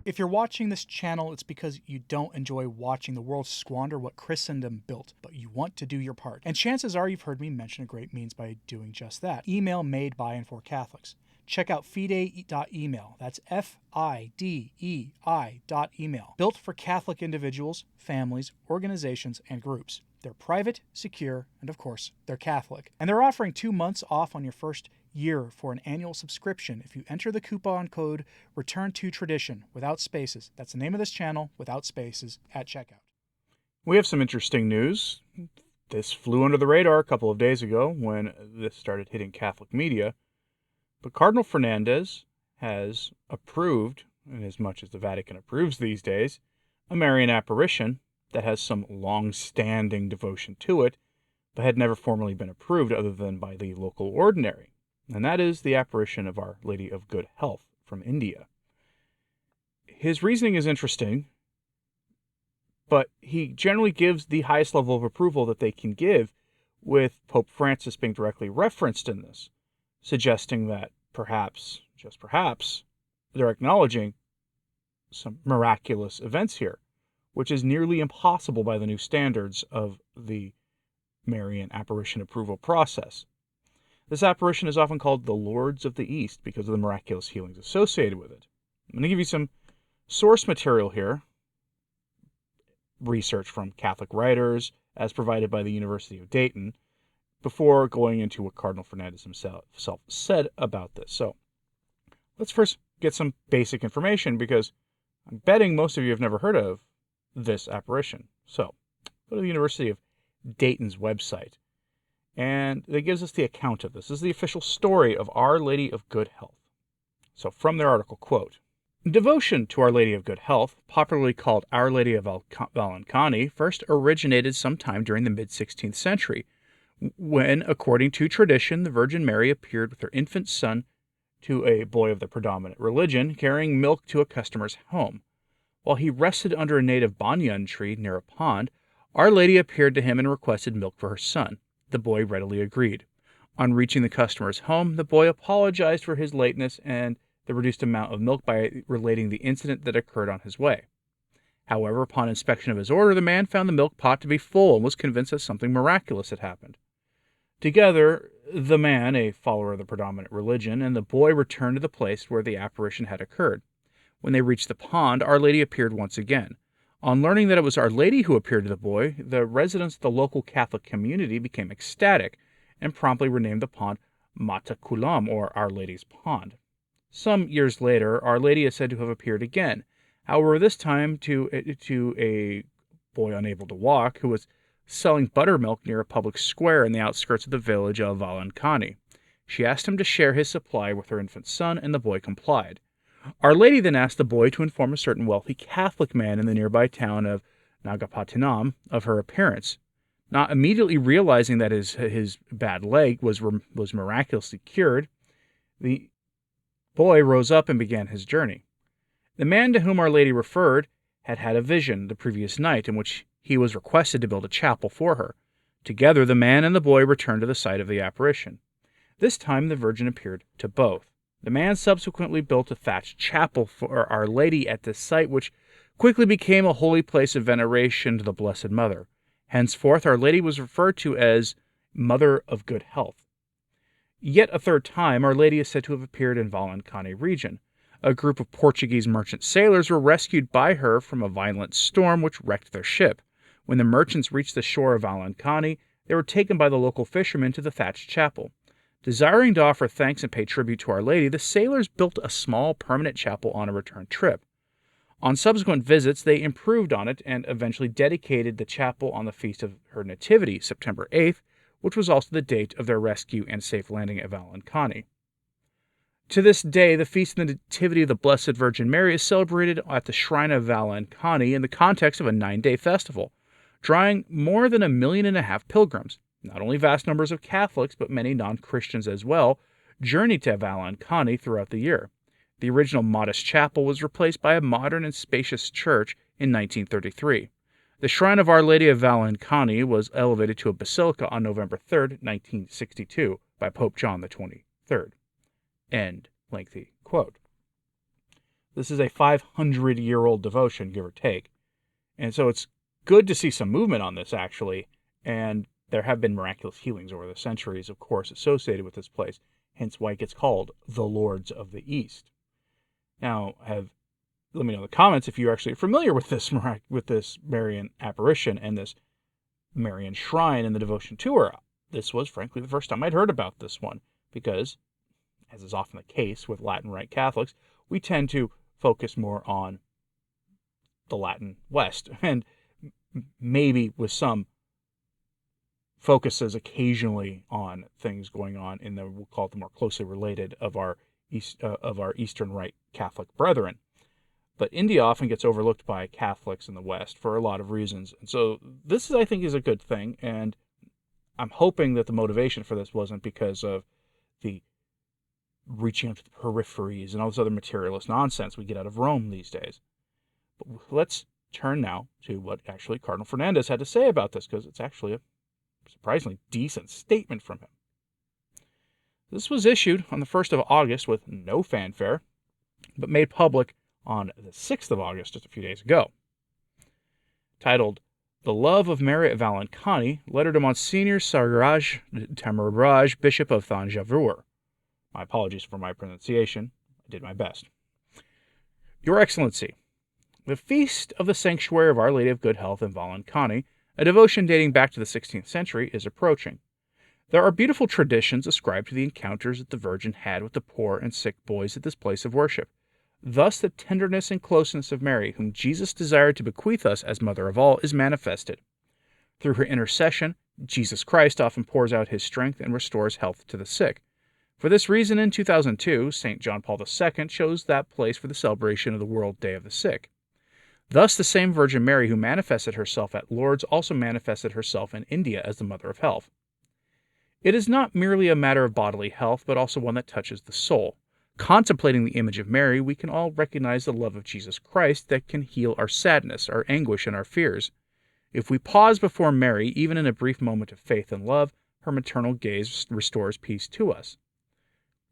If you're watching this channel, it's because you don't enjoy watching the world squander what Christendom built, but you want to do your part. And chances are you've heard me mention a great means by doing just that. Email made by and for Catholics. Check out fidei.email. That's FIDEI.email. Built for Catholic individuals, families, organizations, and groups. They're private, secure, and of course, they're Catholic. And they're offering 2 months off on your first year for an annual subscription if you enter the coupon code Return to Tradition without spaces. That's the name of this channel, without spaces, at checkout. We have some interesting news. This flew under the radar a couple of days ago when this started hitting Catholic media. But Cardinal Fernandez has approved, in as much as the Vatican approves these days, a Marian Apparition that has some long-standing devotion to it, but had never formally been approved other than by the local ordinary. And that is the apparition of Our Lady of Good Health from India. His reasoning is interesting, but he generally gives the highest level of approval that they can give, with Pope Francis being directly referenced in this, suggesting that perhaps, just perhaps, they're acknowledging some miraculous events here, which is nearly impossible by the new standards of the Marian apparition approval process. This apparition is often called the Lords of the East because of the miraculous healings associated with it. I'm going to give you some source material here, research from Catholic writers, as provided by the University of Dayton, before going into what Cardinal Fernandez himself said about this. So, let's first get some basic information, because I'm betting most of you have never heard of this apparition. So, go to the University of Dayton's website, and it gives us the account of this. This is the official story of Our Lady of Good Health. So, from their article, quote, "Devotion to Our Lady of Good Health, popularly called Our Lady of Valancani, first originated sometime during the mid-16th century, when, according to tradition, the Virgin Mary appeared with her infant son to a boy of the predominant religion, carrying milk to a customer's home. While he rested under a native banyan tree near a pond, Our Lady appeared to him and requested milk for her son. The boy readily agreed. On reaching the customer's home, the boy apologized for his lateness and the reduced amount of milk by relating the incident that occurred on his way. However, upon inspection of his order, the man found the milk pot to be full and was convinced that something miraculous had happened. Together, the man, a follower of the predominant religion, and the boy returned to the place where the apparition had occurred. When they reached the pond, Our Lady appeared once again. On learning that it was Our Lady who appeared to the boy, the residents of the local Catholic community became ecstatic and promptly renamed the pond Mata Kulam, or Our Lady's Pond. Some years later, Our Lady is said to have appeared again, however this time to a boy unable to walk who was selling buttermilk near a public square in the outskirts of the village of Valancani. She asked him to share his supply with her infant son, and the boy complied. Our Lady then asked the boy to inform a certain wealthy Catholic man in the nearby town of Nagapattinam of her appearance. Not immediately realizing that his bad leg was miraculously cured, the boy rose up and began his journey. The man to whom Our Lady referred had had a vision the previous night in which he was requested to build a chapel for her. Together, the man and the boy returned to the site of the apparition. This time, the Virgin appeared to both. The man subsequently built a thatched chapel for Our Lady at this site, which quickly became a holy place of veneration to the Blessed Mother. Henceforth, Our Lady was referred to as Mother of Good Health. Yet a third time, Our Lady is said to have appeared in Valancani region. A group of Portuguese merchant sailors were rescued by her from a violent storm which wrecked their ship. When the merchants reached the shore of Valancani, they were taken by the local fishermen to the thatched chapel. Desiring to offer thanks and pay tribute to Our Lady, the sailors built a small permanent chapel on a return trip. On subsequent visits, they improved on it and eventually dedicated the chapel on the feast of her Nativity, September 8th, which was also the date of their rescue and safe landing at Valancani. To this day, the Feast of the Nativity of the Blessed Virgin Mary is celebrated at the Shrine of Valancani in the context of a 9-day festival, drawing more than 1.5 million pilgrims. Not only vast numbers of Catholics, but many non-Christians as well, journey to Valancani throughout the year. The original modest chapel was replaced by a modern and spacious church in 1933. The Shrine of Our Lady of Valancani was elevated to a basilica on November 3, 1962, by Pope John XXIII. End lengthy quote. This is a 500-year-old devotion, give or take. And so it's good to see some movement on this, actually. And there have been miraculous healings over the centuries, of course, associated with this place. Hence why it gets called the Lords of the East. Now, let me know in the comments if you're actually familiar with this Marian apparition and this Marian shrine and the devotion to her. This was, frankly, the first time I'd heard about this one, because, as is often the case with Latin Rite Catholics, we tend to focus more on the Latin West, and maybe with some focuses occasionally on things going on in the, we'll call it the more closely related of our Eastern Rite Catholic brethren. But India often gets overlooked by Catholics in the West for a lot of reasons. And so this, I think, is a good thing. And I'm hoping that the motivation for this wasn't because of the reaching out to the peripheries and all this other materialist nonsense we get out of Rome these days. But let's turn now to what actually Cardinal Fernandez had to say about this, because it's actually a surprisingly decent statement from him. This was issued on the 1st of August with no fanfare, but made public on the 6th of August, just a few days ago. Titled, The Love of Mary at Valankani, letter to Monsignor Sargaraj Tamaraj, Bishop of Thanjavur. My apologies for my pronunciation. I did my best. Your Excellency, the feast of the Sanctuary of Our Lady of Good Health in Valankani, a devotion dating back to the 16th century, is approaching. There are beautiful traditions ascribed to the encounters that the Virgin had with the poor and sick boys at this place of worship. Thus the tenderness and closeness of Mary, whom Jesus desired to bequeath us as Mother of all, is manifested. Through her intercession, Jesus Christ often pours out his strength and restores health to the sick. For this reason, in 2002, St. John Paul II chose that place for the celebration of the World Day of the Sick. Thus, the same Virgin Mary who manifested herself at Lourdes also manifested herself in India as the Mother of Health. It is not merely a matter of bodily health, but also one that touches the soul. Contemplating the image of Mary, we can all recognize the love of Jesus Christ that can heal our sadness, our anguish, and our fears. If we pause before Mary, even in a brief moment of faith and love, her maternal gaze restores peace to us.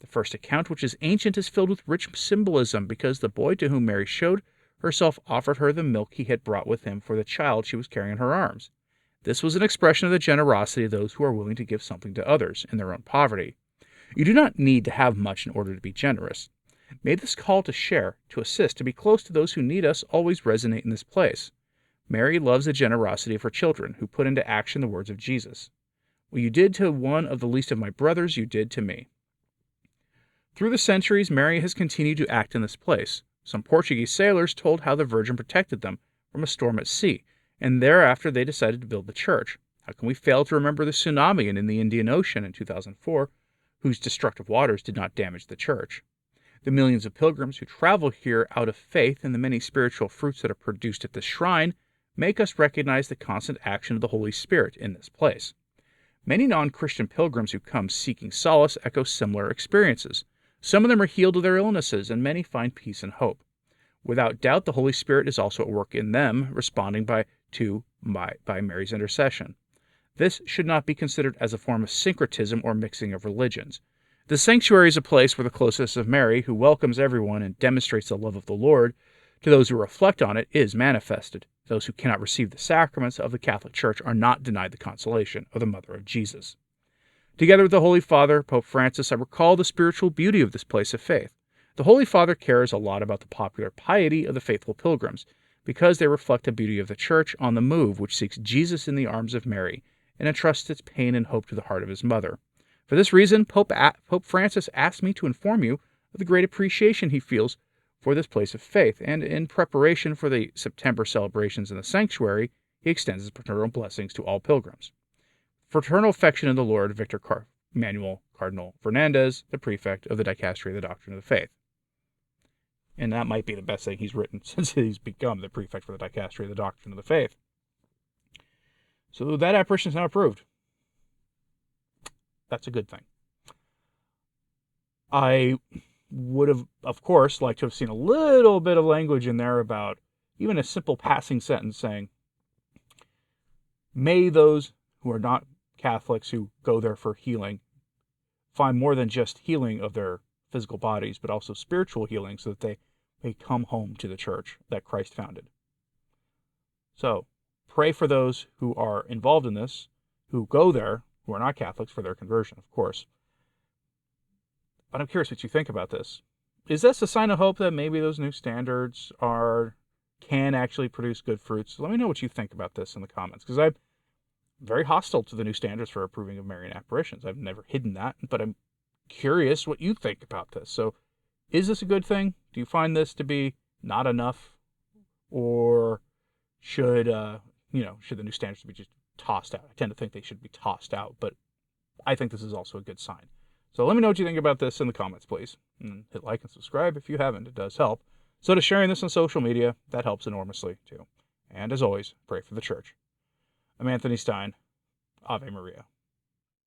The first account, which is ancient, is filled with rich symbolism, because the boy to whom Mary showed herself offered her the milk he had brought with him for the child she was carrying in her arms. This was an expression of the generosity of those who are willing to give something to others in their own poverty. You do not need to have much in order to be generous. May this call to share, to assist, to be close to those who need us always resonate in this place. Mary loves the generosity of her children, who put into action the words of Jesus. What you did to one of the least of my brothers, you did to me. Through the centuries, Mary has continued to act in this place. Some Portuguese sailors told how the Virgin protected them from a storm at sea, and thereafter they decided to build the church. How can we fail to remember the tsunami in the Indian Ocean in 2004, whose destructive waters did not damage the church? The millions of pilgrims who travel here out of faith and the many spiritual fruits that are produced at this shrine make us recognize the constant action of the Holy Spirit in this place. Many non-Christian pilgrims who come seeking solace echo similar experiences. Some of them are healed of their illnesses, and many find peace and hope. Without doubt, the Holy Spirit is also at work in them, responding by Mary's intercession. This should not be considered as a form of syncretism or mixing of religions. The sanctuary is a place where the closeness of Mary, who welcomes everyone and demonstrates the love of the Lord to those who reflect on it, is manifested. Those who cannot receive the sacraments of the Catholic Church are not denied the consolation of the Mother of Jesus. Together with the Holy Father, Pope Francis, I recall the spiritual beauty of this place of faith. The Holy Father cares a lot about the popular piety of the faithful pilgrims, because they reflect the beauty of the Church on the move, which seeks Jesus in the arms of Mary, and entrusts its pain and hope to the heart of his mother. For this reason, Pope Francis asked me to inform you of the great appreciation he feels for this place of faith, and in preparation for the September celebrations in the sanctuary, he extends his paternal blessings to all pilgrims. Fraternal affection in the Lord, Victor Manuel Cardinal Fernandez, the prefect of the Dicastery of the Doctrine of the Faith. And that might be the best thing he's written since he's become the prefect for the Dicastery of the Doctrine of the Faith. So that apparition is now approved. That's a good thing. I would have, of course, liked to have seen a little bit of language in there about even a simple passing sentence saying, may those who are not Catholics who go there for healing find more than just healing of their physical bodies, but also spiritual healing, so that they may come home to the church that Christ founded. So, pray for those who are involved in this, who go there, who are not Catholics, for their conversion, of course. But I'm curious what you think about this. Is this a sign of hope that maybe those new standards can actually produce good fruits? Let me know what you think about this in the comments, because I'm very hostile to the new standards for approving of Marian apparitions. I've never hidden that, but I'm curious what you think about this. So, is this a good thing? Do you find this to be not enough, or should the new standards be just tossed out? I tend to think they should be tossed out, but I think this is also a good sign. So let me know what you think about this in the comments, please. And hit like and subscribe if you haven't. It does help. So to sharing this on social media, that helps enormously too. And as always, pray for the church. I'm Anthony Stine. Ave Maria.